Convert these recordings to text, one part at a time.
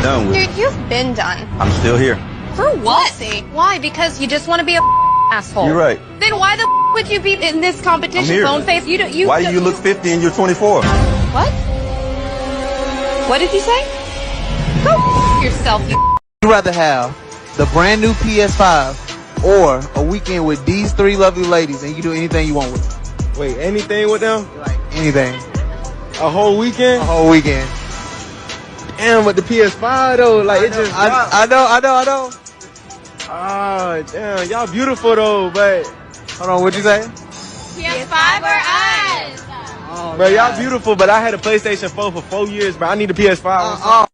done with. Dude, you've been done. I'm still here. For what? Why? Because you just want to be a asshole. You're right. Then why the would you be in this competition? Phone face. Why do you look 50 and you're 24? What? What did you say? Go yourself, you. Would you rather have the brand new PS5 or a weekend with these three lovely ladies and you can do anything you want with them? Wait, anything with them? Like anything. A whole weekend? A whole weekend. Damn, with the PS5 though, like it just. I know. Ah, damn, y'all beautiful though, but. Hold on, what'd you say? PS5 or us? Oh, bro, y'all beautiful, but I had a PlayStation 4 for 4 years, bro. I need a PS5.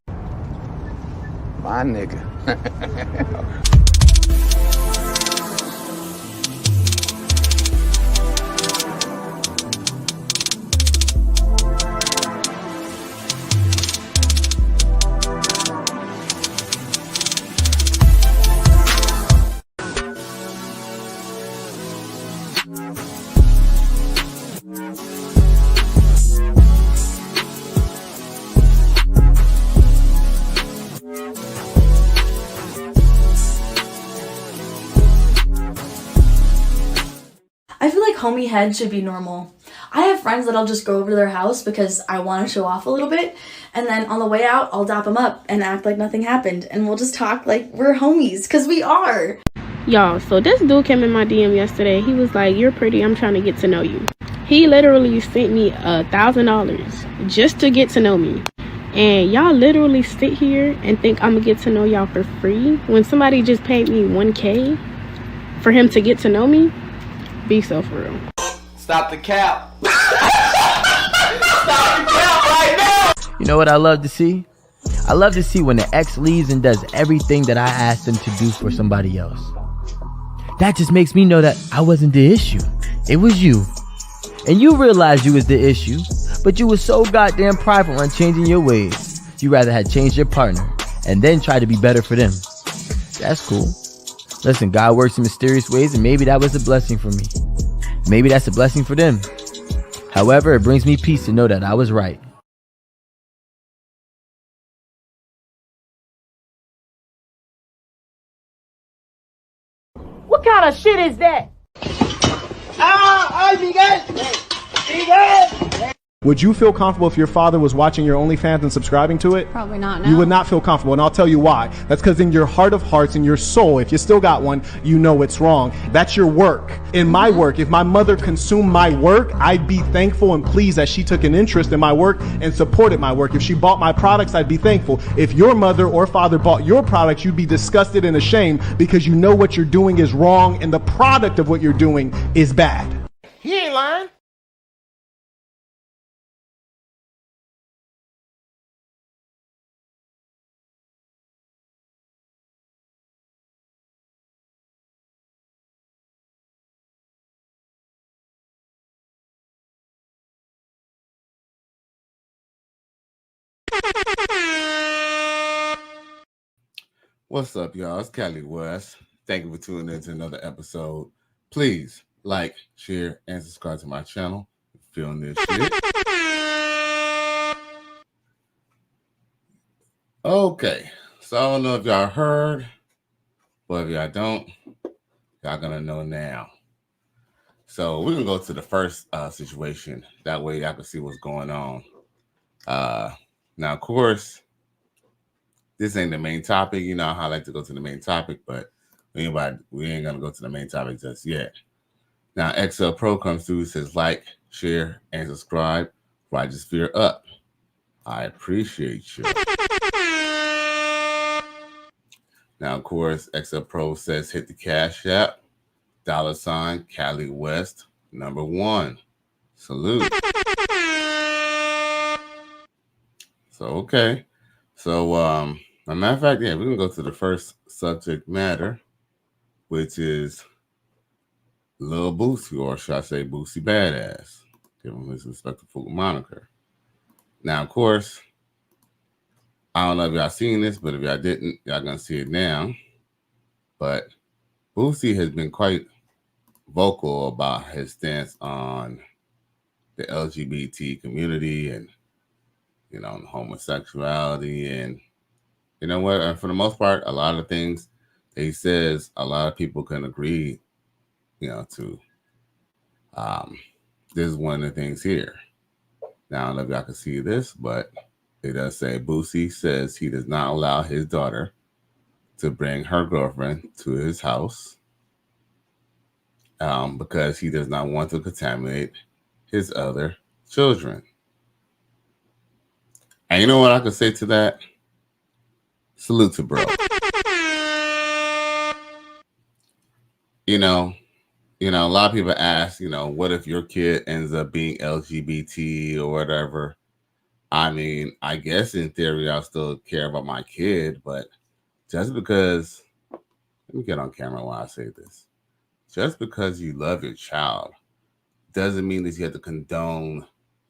My nigga. I feel like homie head should be normal. I have friends that I'll just go over to their house because I want to show off a little bit, and then on the way out, I'll dap them up and act like nothing happened, and we'll just talk like we're homies, because we are. Y'all, so this dude came in my DM yesterday. He was like, "You're pretty, I'm trying to get to know you." He literally sent me $1,000 just to get to know me. And y'all literally sit here and think I'm gonna get to know y'all for free when somebody just paid me $1K for him to get to know me? Be so for real. Stop the cap. Stop the cap right now. You know what I love to see? I love to see when the ex leaves and does everything that I asked them to do for somebody else. That just makes me know that I wasn't the issue. It was you. And you realized you was the issue, but you was so goddamn prideful on changing your ways. You rather had changed your partner and then try to be better for them. That's cool. Listen, God works in mysterious ways, and maybe that was a blessing for me. Maybe that's a blessing for them. However, it brings me peace to know that I was right. What kind of shit is that? Would you feel comfortable if your father was watching your OnlyFans and subscribing to it? Probably not. No. You would not feel comfortable, and I'll tell you why. That's because in your heart of hearts, in your soul, if you still got one, you know it's wrong. That's your work. In my work, if my mother consumed my work, I'd be thankful and pleased that she took an interest in my work and supported my work. If she bought my products, I'd be thankful. If your mother or father bought your products, you'd be disgusted and ashamed because you know what you're doing is wrong and the product of what you're doing is bad. He ain't lying. What's up, y'all? It's Cali West. Thank you for tuning in to another episode. Please like, share, and subscribe to my channel. Feeling this shit. Okay, so I don't know if y'all heard, but if y'all don't, y'all gonna know now. So we're gonna go to the first situation. That way y'all can see what's going on. Now, of course, this ain't the main topic. You know how I like to go to the main topic, but we ain't gonna go to the main topic just yet. Now, XL Pro comes through, says like, share, and subscribe. Righteous Fear up. I appreciate you. Now, of course, XL Pro says hit the Cash App. $ Cali West #1. Salute. So, okay. So, as a matter of fact, yeah, we're going to go to the first subject matter, which is Lil Boosie, or should I say Boosie Badass. Give him his respectful moniker. Now, of course, I don't know if y'all seen this, but if y'all didn't, y'all going to see it now. But Boosie has been quite vocal about his stance on the LGBT community and, you know, homosexuality and, You know what? And for the most part, a lot of things that he says, a lot of people can agree, to. This is one of the things here. Now, I don't know if y'all can see this, but it does say Boosie says he does not allow his daughter to bring her girlfriend to his house because he does not want to contaminate his other children. And you know what I could say to that? Salute to bro. A lot of people ask, what if your kid ends up being LGBT or whatever? I mean, I guess in theory, I'll still care about my kid, but just because, let me get on camera while I say this. Just because you love your child doesn't mean that you have to condone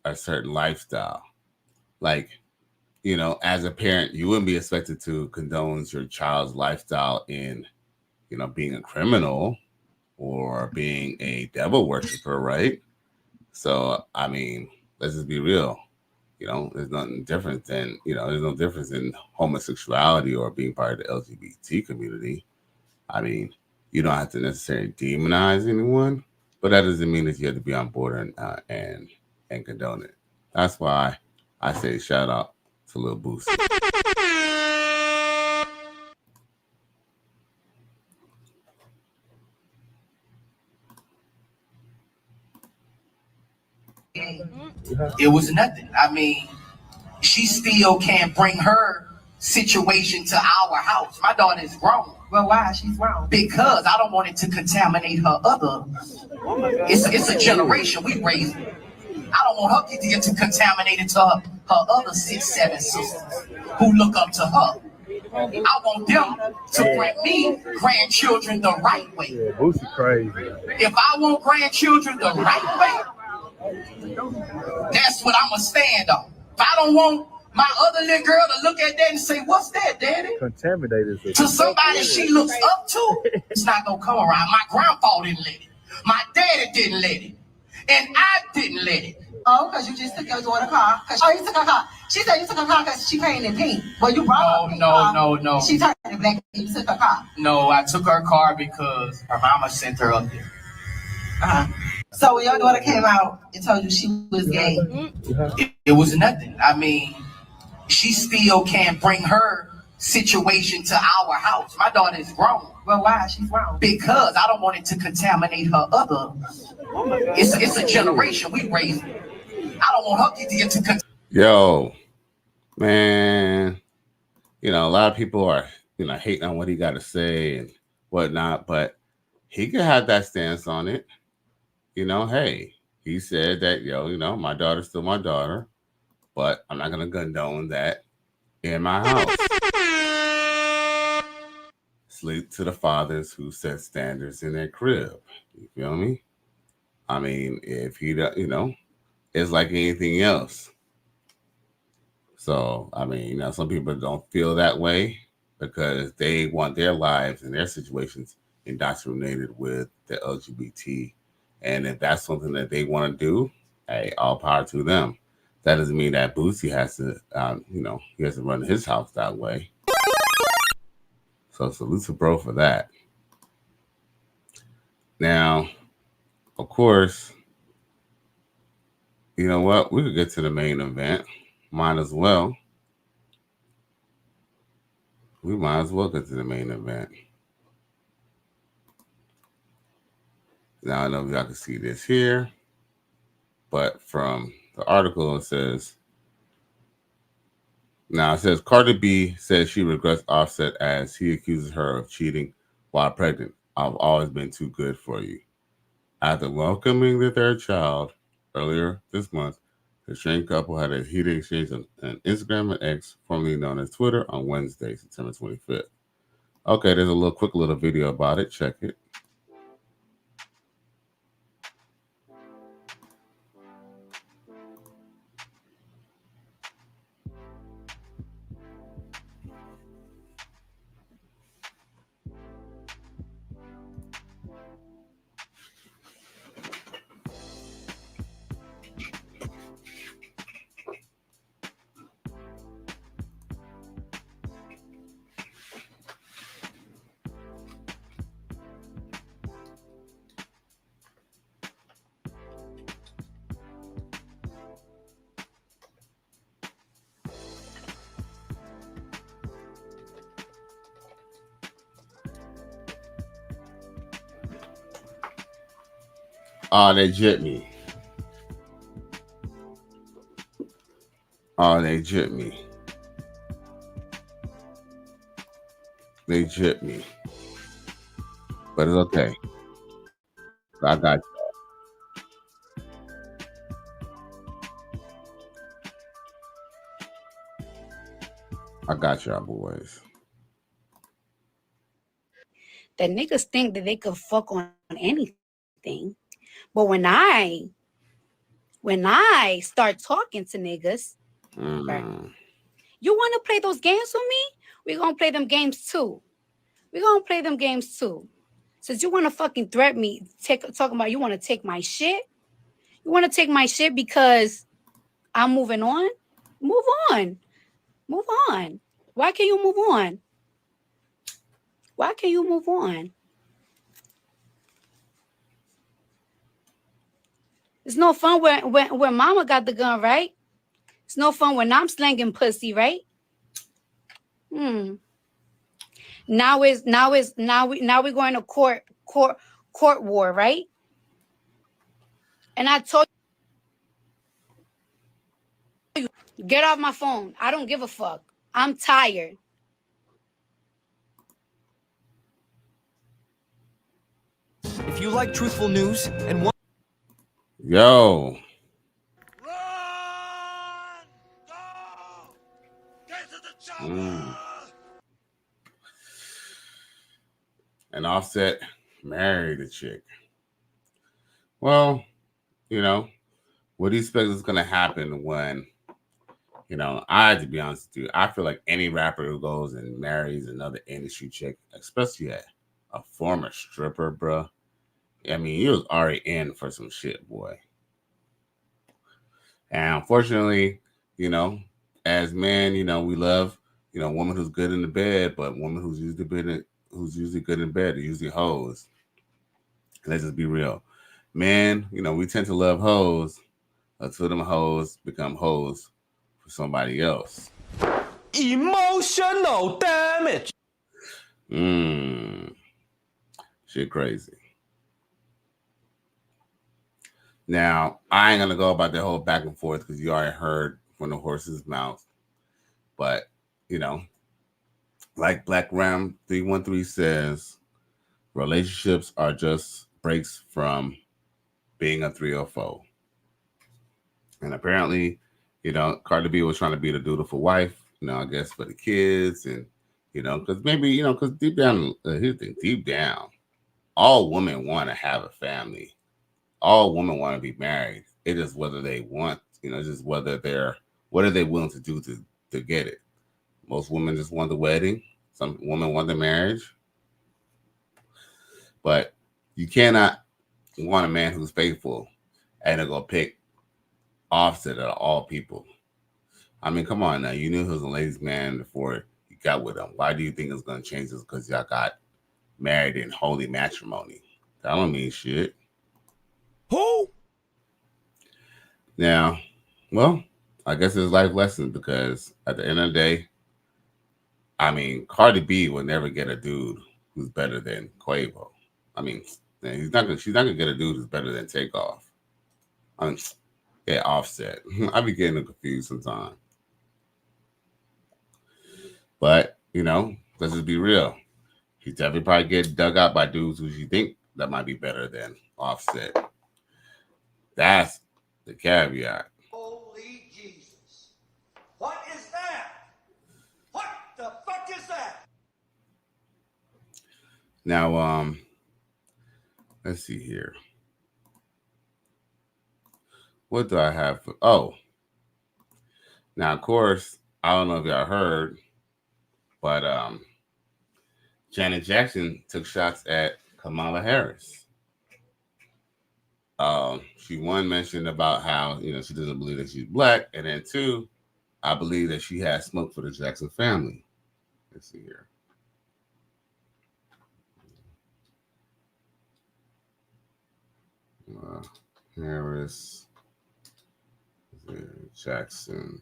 a certain lifestyle. Like, as a parent, you wouldn't be expected to condone your child's lifestyle in, being a criminal or being a devil worshiper, right? So, I mean, let's just be real. There's nothing different than, there's no difference in homosexuality or being part of the LGBT community. I mean, you don't have to necessarily demonize anyone, but that doesn't mean that you have to be on board and condone it. That's why I say shout out to Lil Boosie. It was nothing. I mean, she still can't bring her situation to our house. My daughter is grown. Well, why? She's grown. Because I don't want it to contaminate her other. It's a generation we raised. I don't want her to get contaminated to her other 6, 7 sisters who look up to her. I want them to grant me grandchildren the right way. Yeah, Boosie crazy. If I want grandchildren the right way, that's what I'm going to stand on. If I don't want my other little girl to look at that and say, "What's that, Daddy?" Contaminated. To somebody she looks up to, it's not going to come around. My grandpa didn't let it. My daddy didn't let it. And I didn't let it. Oh, because you just took your daughter's car. Oh, you took her car. She said you took her car because she painted in pink. Well, you brought her car. No. She turned it black and you took her car. No, I took her car because her mama sent her up there. So when your daughter came out and told you she was gay, it was nothing. I mean, she still can't bring her situation to our house. My daughter is grown. Well, why? She's grown. Because I don't want it to contaminate her other. It's a generation we raised. I don't want her to get to. Yo, man, a lot of people are, hating on what he got to say and whatnot, but he could have that stance on it. Hey, he said that, my daughter's still my daughter, but I'm not going to condone that in my house. Salute to the fathers who set standards in their crib. You feel me? I mean, if he, it's like anything else. So, I mean, some people don't feel that way because they want their lives and their situations indoctrinated with the LGBT. And if that's something that they want to do, hey, all power to them. That doesn't mean that Boosie has to, he has to run his house that way. So salute to bro for that. Now, of course, you know what? We could get to the main event. Might as well. We might as well get to the main event. Now, I know y'all can see this here, but from the article, it says Cardi B says she regrets Offset as he accuses her of cheating while pregnant. I've always been too good for you. After welcoming the third child earlier this month, the strange couple had a heated exchange on Instagram and X, formerly known as Twitter, on Wednesday, September 25th. Okay, there's a quick little video about it. Check it. Oh, they jit me. Oh, they jit me. They jit me. But it's okay. I got you. I got y'all boys. That niggas think that they could fuck on anything. But when I start talking to niggas, you want to play those games with me? We're going to play them games too. Since you want to fucking threat me, talking about you want to take my shit? You want to take my shit because I'm moving on? Move on. Why can't you move on? It's no fun when mama got the gun, right? It's no fun when I'm slanging pussy, right? Now we're going to court war, right? And I told you, get off my phone. I don't give a fuck. I'm tired. If you like truthful news and want Yo. And Offset married a chick. Well, you know, what do you expect is going to happen when, you know, I have to be honest with you, I feel like any rapper who goes and marries another industry chick, especially a former stripper, bro, I mean, he was already in for some shit, boy. And unfortunately, you know, as men, you know, we love, you know, woman who's good in the bed, but woman who's usually good in bed are usually hoes. Let's just be real. Men, you know, we tend to love hoes until them hoes become hoes for somebody else. emotional damage. Shit crazy. Now, I ain't gonna go about the whole back and forth because you already heard from the horse's mouth. But, you know, like Black Ram 313 says, relationships are just breaks from being a 304. And apparently, you know, Cardi B was trying to be the dutiful wife, you know, I guess for the kids and, you know, because maybe, you know, because deep down, here's the thing, deep down, all women want to have a family. All women want to be married. It is whether they want, you know, it's just what are they willing to do to get it? Most women just want the wedding. Some women want the marriage. But you cannot want a man who's faithful and go pick Offset out of all people. I mean, come on now. You knew he was a ladies' man before you got with him. Why do you think it's going to change this? Because y'all got married in holy matrimony. That don't mean shit. Who? Now, well, I guess it's life lessons because at the end of the day, I mean, Cardi B will never get a dude who's better than Quavo. I mean, she's not gonna get a dude who's better than Takeoff. I mean, yeah, Offset. I be getting confused sometimes. But, you know, let's just be real. He's definitely probably get dug out by dudes who you think that might be better than Offset. That's the caveat. Holy Jesus. What is that? What the fuck is that? Now, let's see here. What do I have for, now, of course, I don't know if y'all heard, but Janet Jackson took shots at Kamala Harris. She mentioned about how, you know, she doesn't believe that she's black, and then two, I believe that she has smoke for the Jackson family. Let's see here. Harris, Jackson.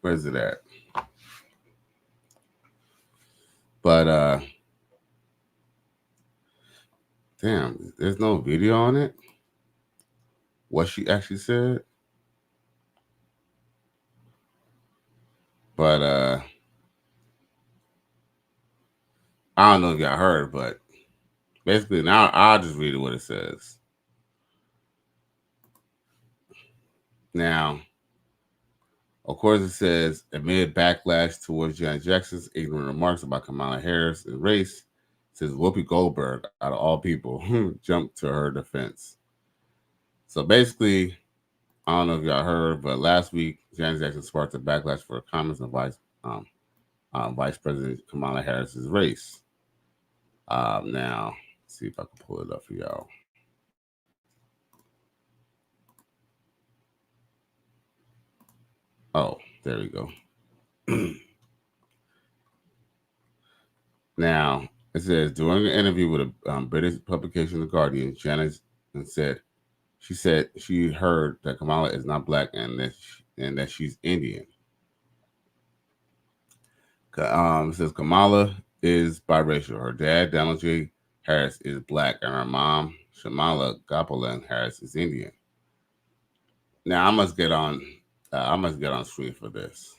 Where's it at? But damn, there's no video on it. What she actually said. But I don't know if y'all heard, but basically now I'll just read it what it says. Now, of course, it says amid backlash towards Janet Jackson's ignorant remarks about Kamala Harris and race, it says Whoopi Goldberg, out of all people, jumped to her defense. So basically, I don't know if y'all heard, but last week Janet Jackson sparked a backlash for comments on Vice President Kamala Harris's race. Now, let's see if I can pull it up for y'all. Oh, there we go. Now, it says during an interview with a British publication, The Guardian, Janet said she heard that Kamala is not black and that she's Indian. It says Kamala is biracial. Her dad, Donald J. Harris, is black, and her mom, Shamala Gopalan Harris, is Indian. Now, I must get on screen for this.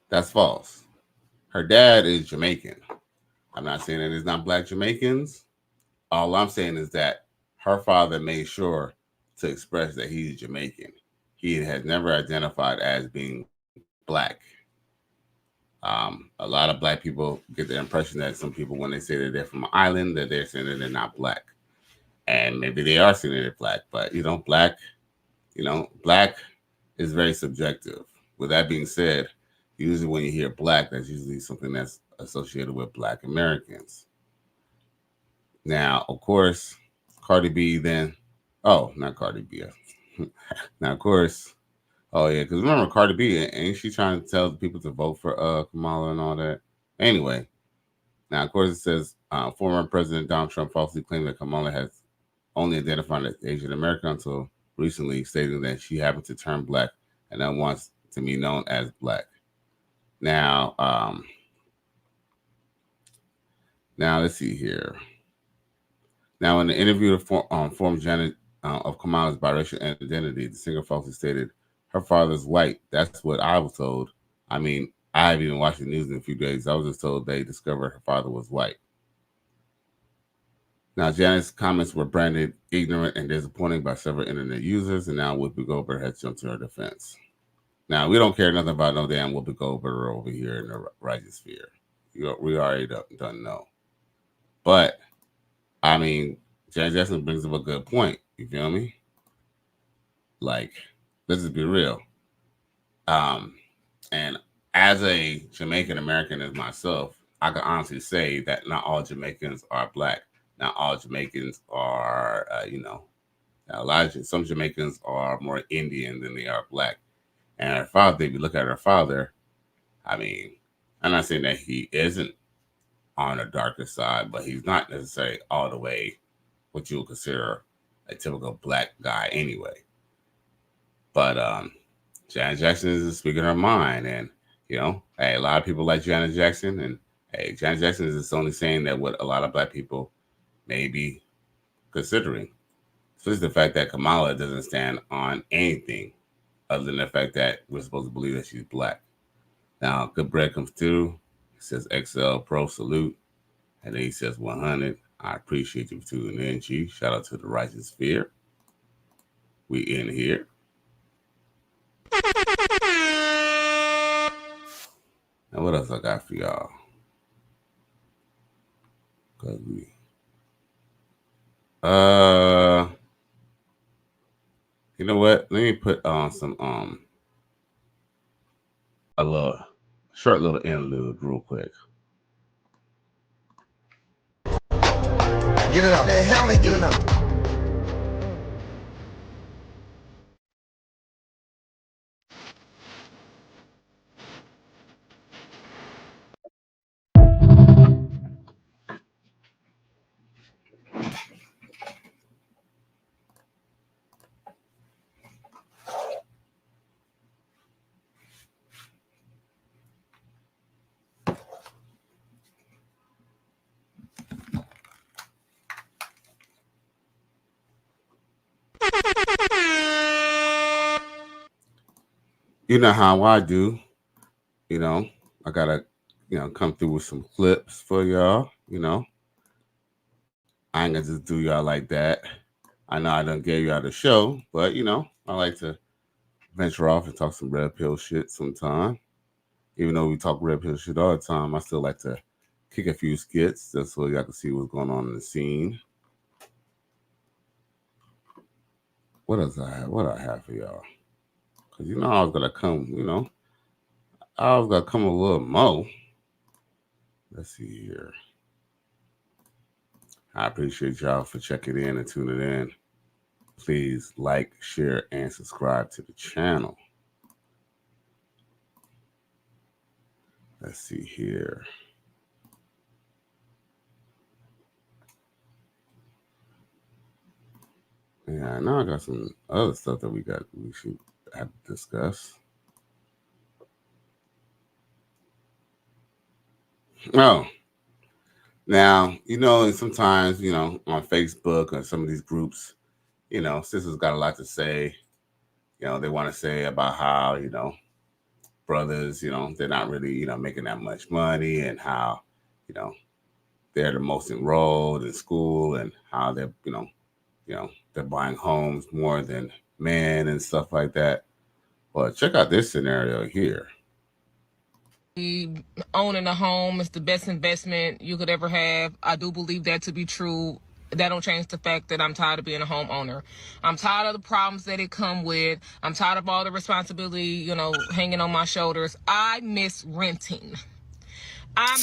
That's false. Her dad is Jamaican. I'm not saying that it's not black Jamaicans. All I'm saying is that her father made sure to express that he's Jamaican. He has never identified as being black. A lot of black people get the impression that some people, when they say that they're from an island, that they're saying that they're not black. And maybe they are saying that they're black, but black is very subjective. With that being said, usually when you hear black, that's usually something that's associated with Black Americans. Now, of course, Cardi B then, not Cardi B. Now, of course, because remember Cardi B, ain't she trying to tell people to vote for Kamala and all that? Anyway, now, of course, it says former President Donald Trump falsely claimed that Kamala has only identified as Asian American until recently, stating that she happened to turn black and now wants to be known as black. Now, let's see here. Now, in the interview to form Janet of Kamala's biracial identity, the singer falsely stated her father's white. That's what I was told. I mean, I haven't even watched the news in a few days. I was just told they discovered her father was white. Now, Janet's comments were branded ignorant and disappointing by several internet users, and now Whoopi Goldberg has jumped to her defense. Now, we don't care nothing about no damn Whoopi Goldberg over here in the righteous sphere. We already done know. But, I mean, Janet Jackson brings up a good point. You feel me? Like, let's just be real. And as a Jamaican American as myself, I can honestly say that not all Jamaicans are black. Not all Jamaicans are, some Jamaicans are more Indian than they are black. And her father, if you look at her father, I mean, I'm not saying that he isn't on the darker side, but he's not necessarily all the way what you would consider a typical black guy anyway. But Janet Jackson is speaking her mind, and a lot of people like Janet Jackson, and Janet Jackson is just only saying that what a lot of black people may be considering. So it's the fact that Kamala doesn't stand on anything other than the fact that we're supposed to believe that she's black. Now, good bread comes through. It says XL Pro salute, and then he says 100. I appreciate you for tuning in, Chief. Shout out to the Righteous Sphere. We in here. Now, what else I got for y'all? Cause you know what? Let me put on some a short little interlude real quick. Get it up. The hell get it up. you know how I do. You know, I gotta, come through with some clips for y'all. I ain't gonna just do y'all like that. I know I done gave y'all the show, but I like to venture off and talk some red pill shit sometime. Even though we talk red pill shit all the time, I still like to kick a few skits just so y'all can see what's going on in the scene. What else I have? What I have for y'all? Cause I was gonna come. I was gonna come a little more. Let's see here. I appreciate y'all for checking in and tuning in. Please like, share, and subscribe to the channel. Let's see here. Yeah, now I got some other stuff that we should have to discuss. Oh, now, sometimes, on Facebook or some of these groups, sisters got a lot to say. They want to say about how, brothers, they're not really, making that much money, and how, they're the most enrolled in school, and how they're, they're buying homes more than men and stuff like that. Well, check out this scenario here. Owning a home is the best investment you could ever have. I do believe that to be true. That don't change the fact that I'm tired of being a homeowner. I'm tired of the problems that it come with. I'm tired of all the responsibility, hanging on my shoulders. I miss renting. I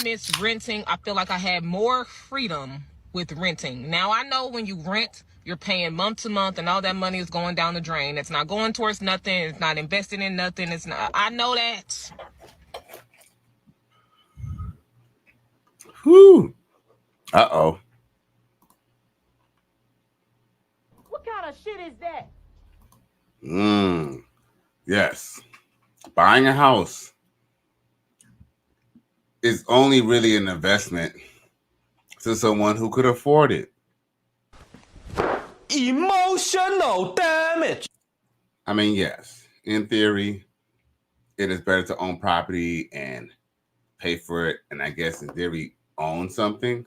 feel like I had more freedom with renting. Now, I know when you rent, you're paying month to month, and all that money is going down the drain. It's not going towards nothing. It's not investing in nothing. It's not. I know that. Whew. Uh-oh. What kind of shit is that? Yes. Buying a house is only really an investment to someone who could afford it. Emotional damage. I mean, yes, in theory, it is better to own property and pay for it, and I guess in theory, own something.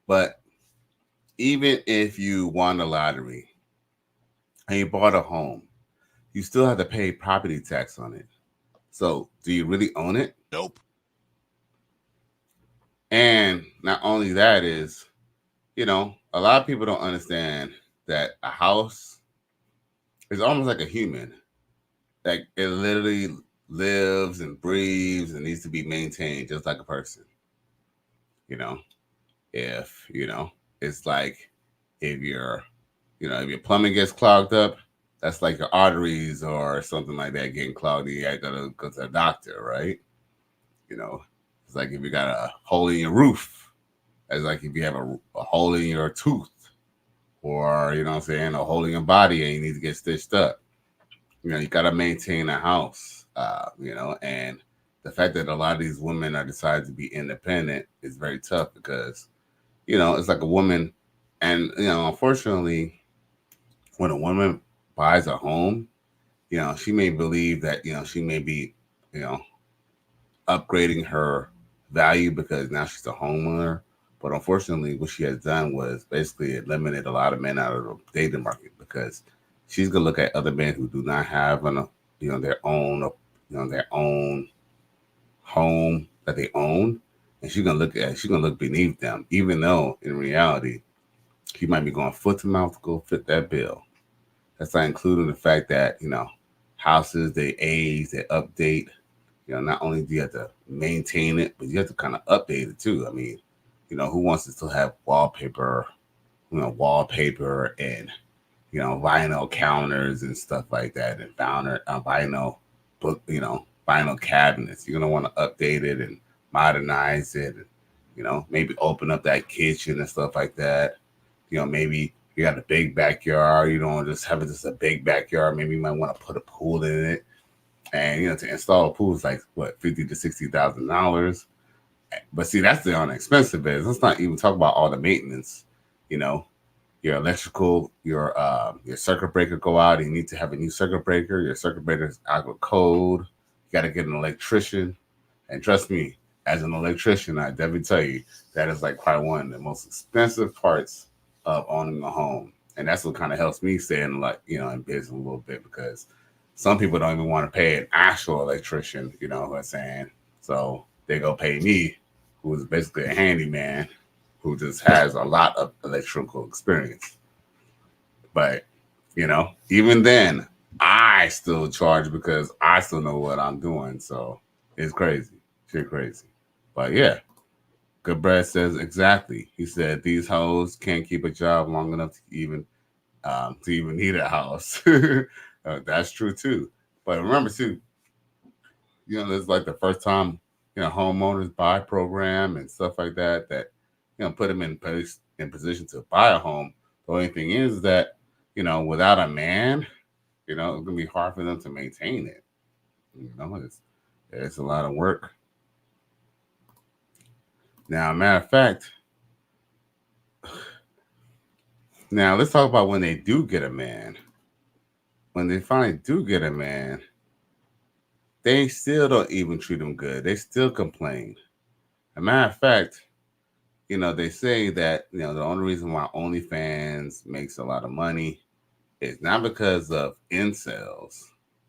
But even if you won the lottery and you bought a home, you still have to pay property tax on it. So do you really own it? Nope. And not only that is, a lot of people don't understand that a house is almost like a human. Like, it literally lives and breathes and needs to be maintained just like a person. If, it's like if your plumbing gets clogged up, that's like your arteries or something like that getting clogged. You gotta go to the doctor, right? It's like if you got a hole in your roof. It's like if you have a hole in your tooth, or a hole in your body and you need to get stitched up. You gotta maintain a house. And the fact that a lot of these women are decided to be independent is very tough because, it's like a woman, and unfortunately, when a woman buys a home, she may believe that she may be, upgrading her value because now she's a homeowner. But unfortunately, what she has done was basically eliminate a lot of men out of the dating market because she's gonna look at other men who do not have their own home that they own, and she's gonna look beneath them, even though in reality she might be going foot to mouth to go fit that bill. That's not including the fact that houses, they age, they update. Not only do you have to maintain it, but you have to kind of update it too. I mean, who wants to still have wallpaper and vinyl counters and stuff like that, and vinyl book, vinyl cabinets. You're gonna want to update it and modernize it, and maybe open up that kitchen and stuff like that. Maybe you got a big backyard. You don't just have it just a big backyard. Maybe you might want to put a pool in it. And to install a pool is like what, $50,000 to $60,000. But see, that's the unexpensive bit. Let's not even talk about all the maintenance. You your electrical, your circuit breaker go out. You need to have a new circuit breaker. Your circuit breaker is out of code. You got to get an electrician. And trust me, as an electrician, I definitely tell you that is like probably one of the most expensive parts of owning a home. And that's what kind of helps me stay in in business a little bit, because some people don't even want to pay an actual electrician, you know what I'm saying? So they go pay me, who is basically a handyman who just has a lot of electrical experience. But, even then, I still charge because I still know what I'm doing. So it's crazy. Shit crazy. But yeah, Good Brad says exactly. He said these hoes can't keep a job long enough to even need a house. That's true too. But remember too, there's like the first time homeowners buy program and stuff like that put them in position to buy a home. The only thing is that without a man, it's gonna be hard for them to maintain it. It's a lot of work. Now, matter of fact, now let's talk about when they do get a man. When they finally do get a man, they still don't even treat them good. They still complain. As a matter of fact, they say that, the only reason why OnlyFans makes a lot of money is not because of incels,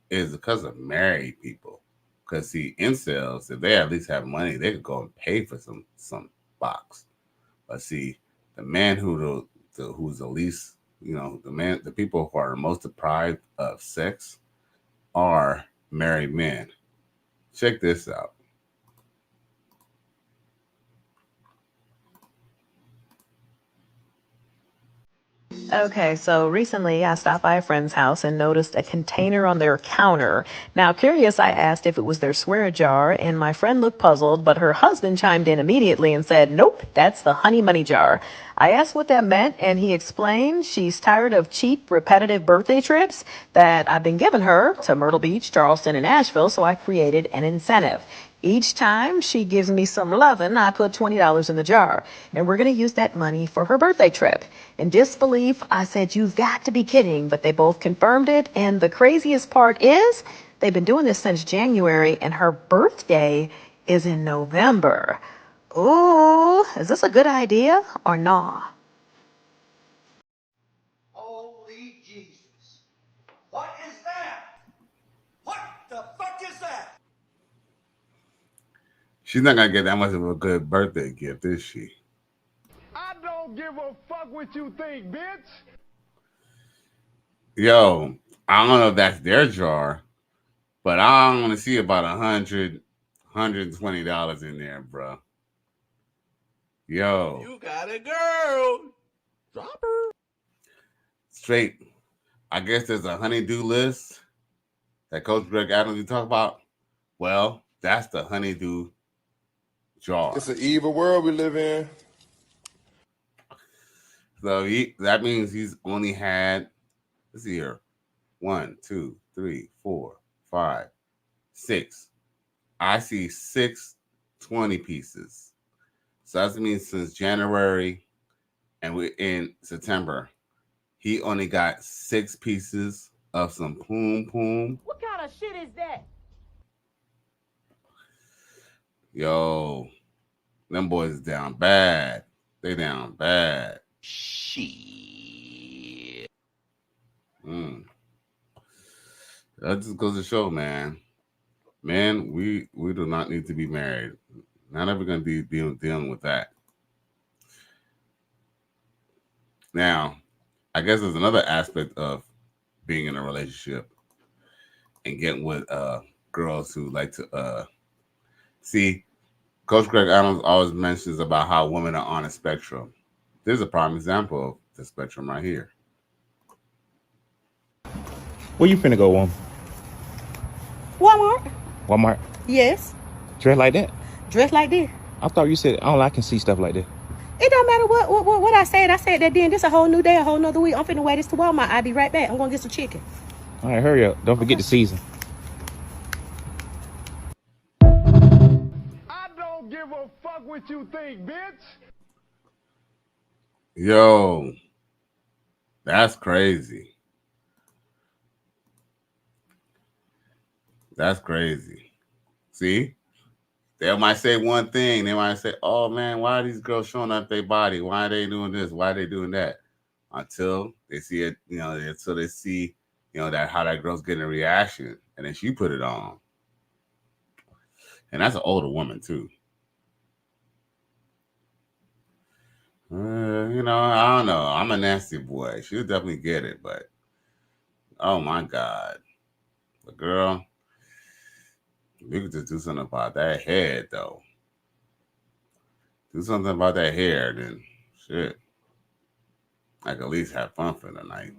it's because of married people. Because see, incels, if they at least have money, they could go and pay for some box. But see, the man who's the least, the people who are most deprived of sex are married men. Check this out. Okay, so recently I stopped by a friend's house and noticed a container on their counter. Now, curious, I asked if it was their swear jar, and my friend looked puzzled, but her husband chimed in immediately and said, "Nope, that's the honey money jar." I asked what that meant, and he explained she's tired of cheap, repetitive birthday trips that I've been giving her to Myrtle Beach, Charleston, and Asheville, so I created an incentive. Each time she gives me some lovin', I put $20 in the jar, and we're going to use that money for her birthday trip. In disbelief, I said, "You've got to be kidding," but they both confirmed it, and the craziest part is they've been doing this since January, and her birthday is in November. Ooh, is this a good idea or nah? Holy Jesus. What is that? What the fuck is that? She's not gonna get that much of a good birthday gift, is she? I don't give a fuck what you think, bitch. Yo, I don't know if that's their jar, but I want to see about $120 in there, bro. Yo, You got a girl. Drop her. straight. I guess there's a honeydew list that Coach Greg Adams you talk about. Well, that's the honeydew jar. It's an evil world we live in. So that means he's only had, let's see here, 1, 2, 3, 4, 5, 6. I see 6 20 pieces. So that means since January and we're in September, he only got 6 pieces of some poom poom. What kind of shit is that? Yo, them boys down bad. They down bad. Shit. That just goes to show, man. Man, we do not need to be married. Not ever gonna be dealing with that. Now, I guess there's another aspect of being in a relationship and getting with girls who like to see. Coach Greg Adams always mentions about how women are on a spectrum. There's a prime example of the spectrum right here. Where you finna go, woman? Walmart. Walmart? Yes. Dress like that? Dressed like this. I thought you said, I can see stuff like that. It don't matter what I said. I said that then. This a whole new day, a whole nother week. I'm finna wear this to Walmart. I'll be right back. I'm gonna get some chicken. All right, hurry up. Don't forget the season. I don't give a fuck what you think, bitch. Yo, That's crazy. That's crazy. See? They might say one thing. They might say, "Oh man, why are these girls showing up their body? Why are they doing this? Why are they doing that?" Until they see it, until they see, that how that girl's getting a reaction, and then she put it on, and that's an older woman too. I don't know. I'm a nasty boy. She'll definitely get it, but oh my god, the girl, we could just do something about that head though. Do something about that hair, then shit. I could at least have fun for the night.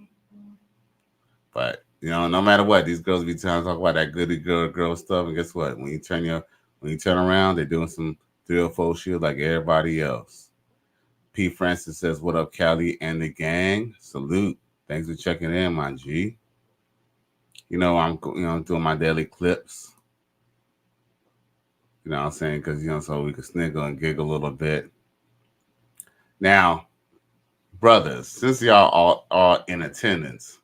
But no matter what, these girls be trying to talk about that goody girl stuff, and guess what? When you turn around, they're doing some 304 shit like everybody else. P. Francis says, "What up, Cali and the gang? Salute. Thanks for checking in, my G. I'm doing my daily clips. You know what I'm saying? Because so we can sniggle and giggle a little bit. Now, brothers, since y'all all are in attendance,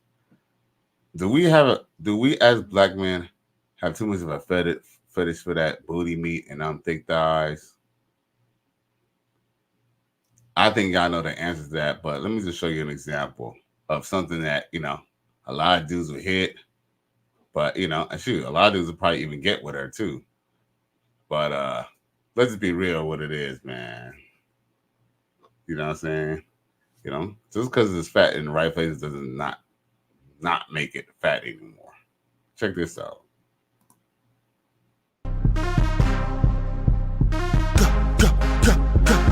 do we as black men have too much of a fetish for that booty meat and thick thighs? I think y'all know the answer to that, but let me just show you an example of something that a lot of dudes will hit, but and shoot, a lot of dudes will probably even get with her too. But let's just be real what it is, man. You know what I'm saying? Just because it's fat in the right places doesn't not make it fat anymore. Check this out.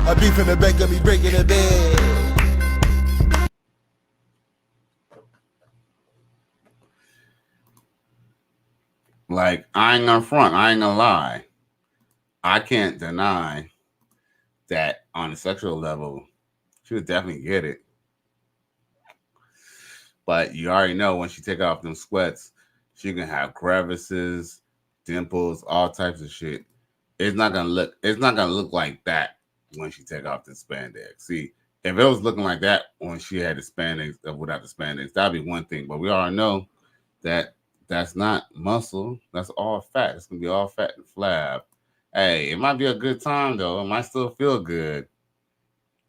I beef in the back of me breaking the bed. Like, I ain't gonna front, I ain't gonna lie. I can't deny that on a sexual level, she would definitely get it. But you already know when she take off them sweats, she can have crevices, dimples, all types of shit. It's not gonna look like that when she take off the spandex. See, if it was looking like that when she had the spandex without the spandex, that'd be one thing. But we all know that that's not muscle. That's all fat. It's gonna be all fat and flab. Hey, it might be a good time though. It might still feel good.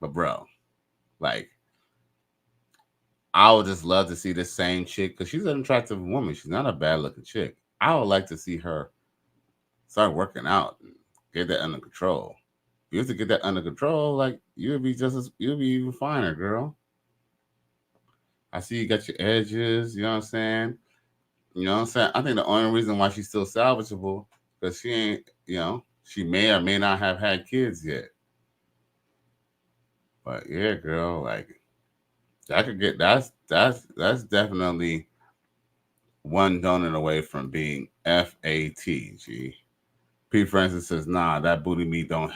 But bro, like, I would just love to see this same chick because she's an attractive woman. She's not a bad looking chick. I would like to see her start working out and get that under control. If you have to get that under control, like you'll be even finer, girl. I see you got your edges, you know what I'm saying? You know what I'm saying? I think the only reason why she's still salvageable because she ain't, she may or may not have had kids yet. But yeah, girl, like that could get that's definitely one donut away from being FATG. P. Francis says, "Nah, that booty meat don't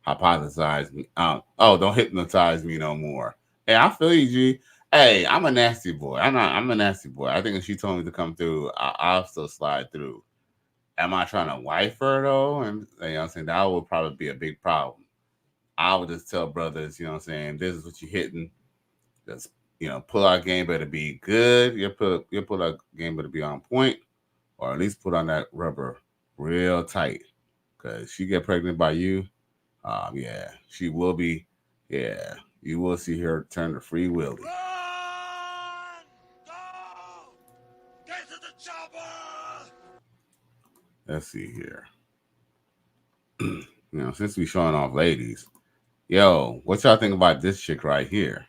hypothesize me. Don't hypnotize me no more." Hey, I feel you, G. Hey, I'm a nasty boy. I'm a nasty boy. I think if she told me to come through, I'll still slide through. Am I trying to wife her though? And I'm saying that would probably be a big problem. I would just tell brothers, you know what I'm saying, this is what you're hitting. Just pull out game better be good. Your pull out game better be on point, or at least put on that rubber real tight. Cause she get pregnant by you, yeah, she will be. Yeah, you will see her turn to Free Willy. Get to the chopper! Let's see here. Since we showing off ladies, yo, what y'all think about this chick right here?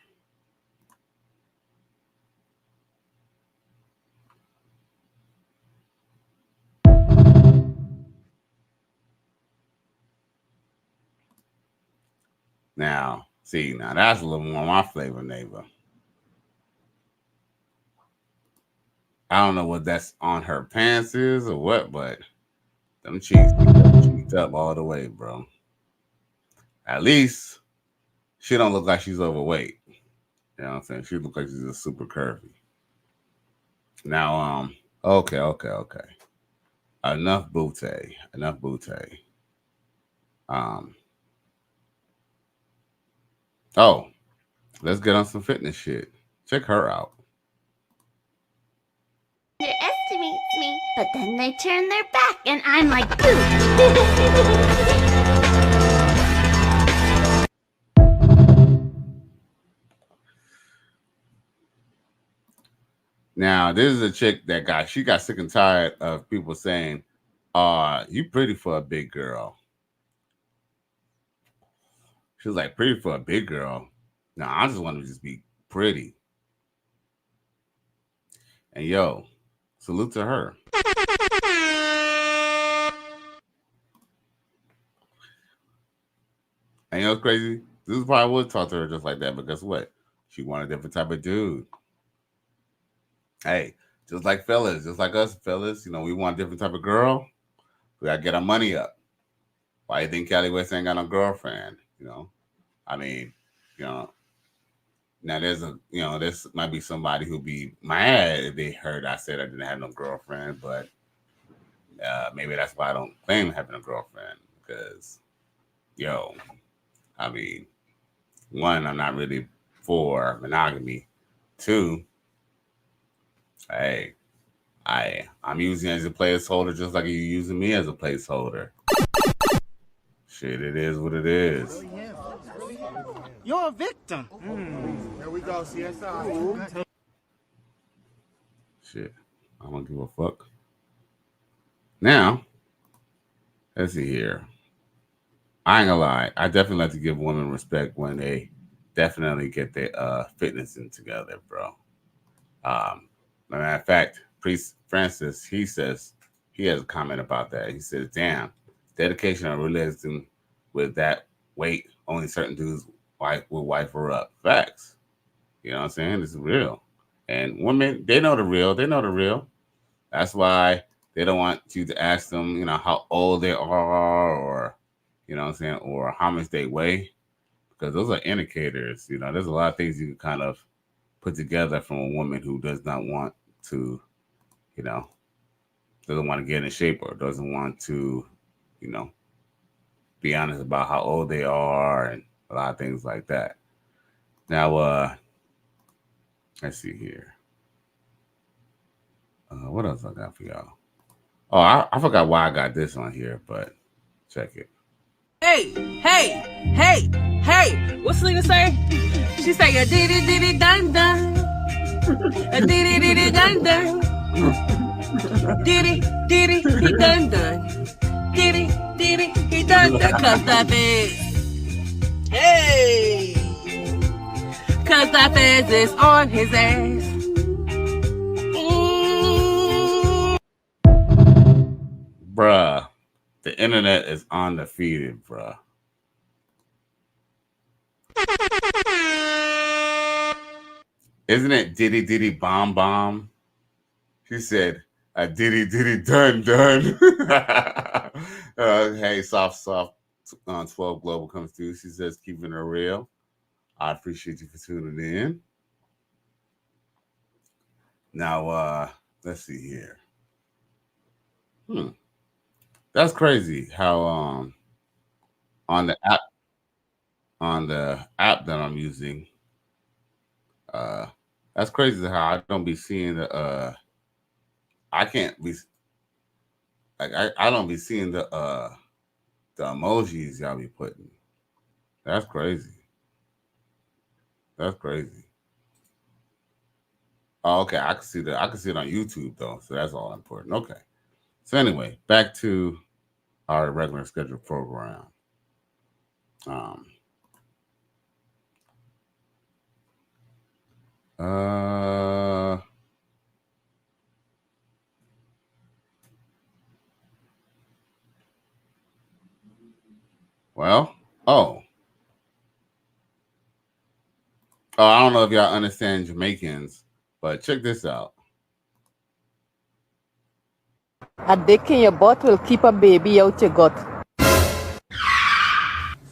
Now, see, that's a little more my flavor, neighbor. I don't know what that's on her pants is or what, but them cheeks cheeked up all the way, bro. At least she don't look like she's overweight. You know what I'm saying? She look like she's just super curvy. Now, okay. Enough booty. Oh, let's get on some fitness shit. Check her out. Underestimates me, but then they turn their back, and I'm like, boo. Now, this is a chick that she got sick and tired of people saying, you pretty for a big girl. She was like, pretty for a big girl. No, I just want to just be pretty. And yo, salute to her. And you know what's crazy? This is probably would talk to her just like that, but guess what? She want a different type of dude. Hey, just like fellas, just like us fellas, you know, we want a different type of girl. We gotta get our money up. Why you think Cali West ain't got no girlfriend? You know, I mean, you know, now this might be somebody who'll be mad if they heard I said I didn't have no girlfriend, but maybe that's why I don't claim having a girlfriend because, yo, I mean, one, I'm not really for monogamy. Two, hey, I'm using it as a placeholder just like you're using me as a placeholder. Shit, it is what it is. You're a victim. There we go, CSI. Shit, I don't give a fuck. Now, let's see here. I ain't gonna lie. I definitely like to give women respect when they definitely get their fitness in together, bro. Matter of fact, Priest Francis, he says he has a comment about that. He says, "Damn, dedication and realism with that weight, only certain dudes will wife her up." Facts. You know what I'm saying? This is real. And women, they know the real. They know the real. That's why they don't want you to ask them, you know, how old they are or, you know what I'm saying, or how much they weigh. Because those are indicators. You know, there's a lot of things you can kind of put together from a woman who does not want to, you know, doesn't want to get in shape or doesn't want to, you know, be honest about how old they are and a lot of things like that. Now, let's see here. What else I got for y'all? Oh, I forgot why I got this on here, but check it. Hey, what's the nigga say? She say, a diddy diddy dun dun. A diddy diddy dun dun. Diddy diddy he dun dun. Diddy diddy he dun dun. Cause that is, hey. Cause that fez is on his ass. Bruh, the internet is undefeated, bruh. Isn't it diddy diddy bomb bomb? She said, a diddy diddy dun dun. Hey, soft 12 Global comes through. She says, keeping it real. I appreciate you for tuning in. Now, let's see here. That's crazy how on the app that I'm using, that's crazy how I don't be seeing the I can't be like I don't be seeing the emojis y'all be putting. That's crazy. That's crazy. Oh, okay, I can see that. I can see it on YouTube though, so that's all important. Okay. So anyway, back to our regular scheduled program. Well, I don't know if y'all understand Jamaicans, but check this out. A dick in your butt will keep a baby out your gut.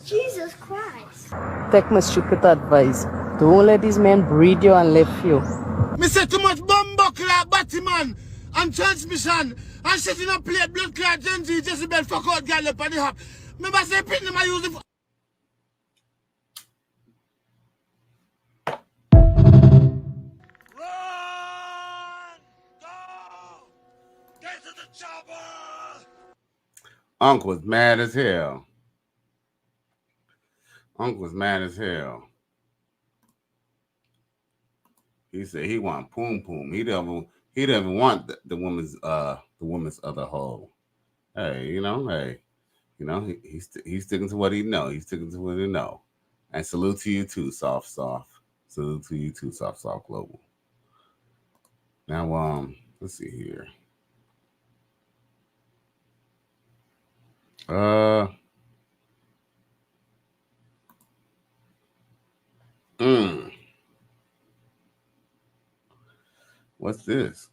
Jesus Christ. Take my stupid advice. Don't let these men breed you and live you. Me say too much bumbuckle like Batman and transmission and shit in a plate blood clot Gen Z Jezebel fuck out girl up on the hop. Remember say pin them I use it. Unc was mad as hell. Unc was mad as hell. He said he want poom poom. He doesn't want the woman's other hoe. Hey, he's sticking to what he know. He's sticking to what he know. And salute to you too, soft. Salute to you too, soft global. Now, let's see here. What's this?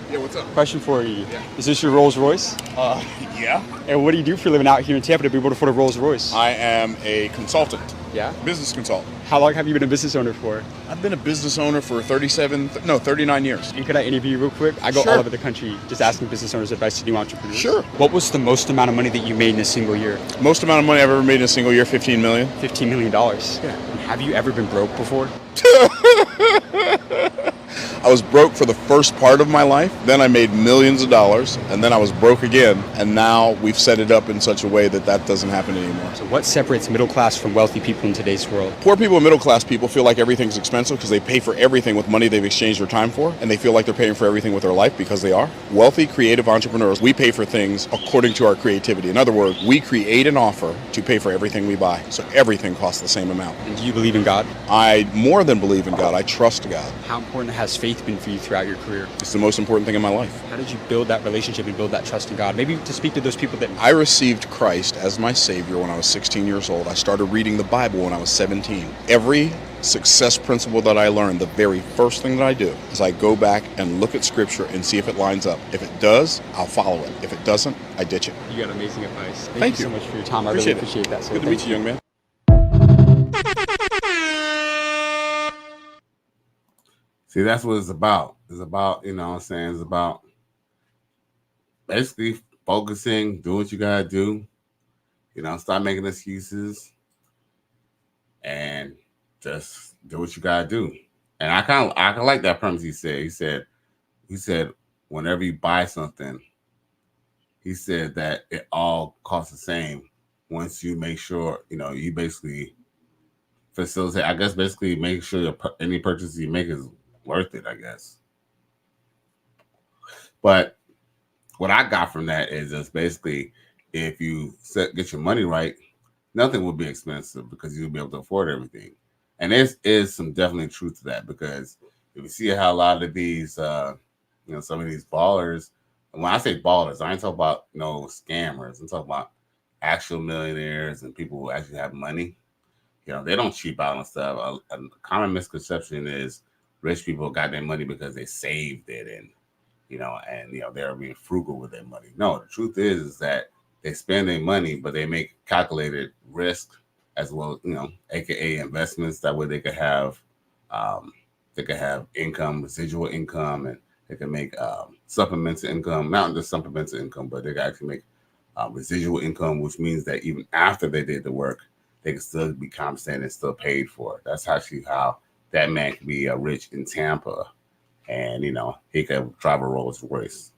Yeah, what's up? Question for you. Yeah. Is this your Rolls Royce? Yeah. And what do you do for a living out here in Tampa to be able to afford a Rolls Royce? I am a consultant. Yeah? Business consultant. How long have you been a business owner for? I've been a business owner for 39 years. And could I interview you real quick? I go Sure. all over the country just asking business owners advice to new entrepreneurs. Sure. What was the most amount of money that you made in a single year? Most amount of money I've ever made in a single year, $15 million. $15 million. Yeah. And have you ever been broke before? I was broke for the first part of my life. Then I made millions of dollars, and then I was broke again. And now we've set it up in such a way that doesn't happen anymore. So what separates middle class from wealthy people in today's world? Poor people and middle class people feel like everything's expensive because they pay for everything with money they've exchanged their time for, and they feel like they're paying for everything with their life because they are. Wealthy, creative entrepreneurs, we pay for things according to our creativity. In other words, we create an offer to pay for everything we buy. So everything costs the same amount. And do you believe in God? I more than believe in God. I trust God. How important has faith been for you throughout your career? It's the most important thing in my life. How did you build that relationship and build that trust in God? Maybe to speak to those people that... I received Christ as my Savior when I was 16 years old. I started reading the Bible when I was 17. Every success principle that I learned, the very first thing that I do is I go back and look at Scripture and see if it lines up. If it does, I'll follow it. If it doesn't, I ditch it. You got amazing advice. Thank you so much for your time. I really appreciate that. So Good to meet you, young man. See, that's what it's about. It's about, you know what I'm saying? It's about basically focusing, do what you gotta do. Stop making excuses and just do what you gotta do. And I like that premise he said. He said whenever you buy something, he said that it all costs the same once you make sure, you basically facilitate, I guess basically make sure any purchase you make is worth it, I guess. But what I got from that is just basically if you get your money right, nothing will be expensive because you'll be able to afford everything. And there is some definitely truth to that, because if you see how a lot of these, some of these ballers, and when I say ballers, I ain't talking about scammers. I'm talking about actual millionaires and people who actually have money. They don't cheap out on stuff. A common misconception is rich people got their money because they saved it and they're being frugal with their money. No, the truth is that they spend their money, but they make calculated risk as well, aka investments. That way they could have income, residual income, and they can make supplemental income, not just supplemental income, but they can actually make residual income, which means that even after they did the work, they can still be compensated and still paid for it. That's actually how that man can be rich in Tampa, and he could drive a Rolls Royce.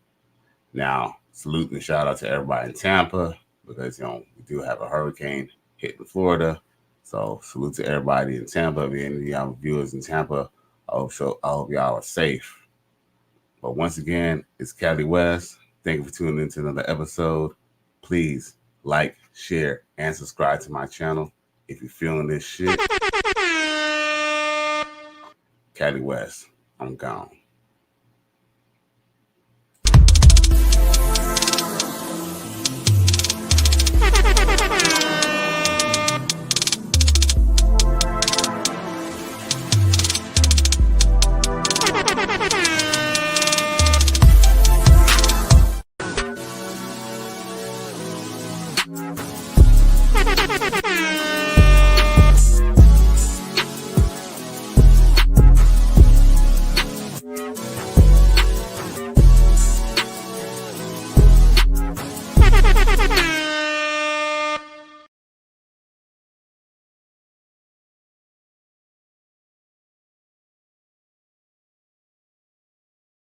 Now, salute and shout out to everybody in Tampa, because we do have a hurricane hitting Florida. So salute to everybody in Tampa. If any of y'all viewers in Tampa, I hope y'all are safe. But once again, it's Cali West. Thank you for tuning into another episode. Please like, share, and subscribe to my channel if you're feeling this shit. Cali West, I'm gone.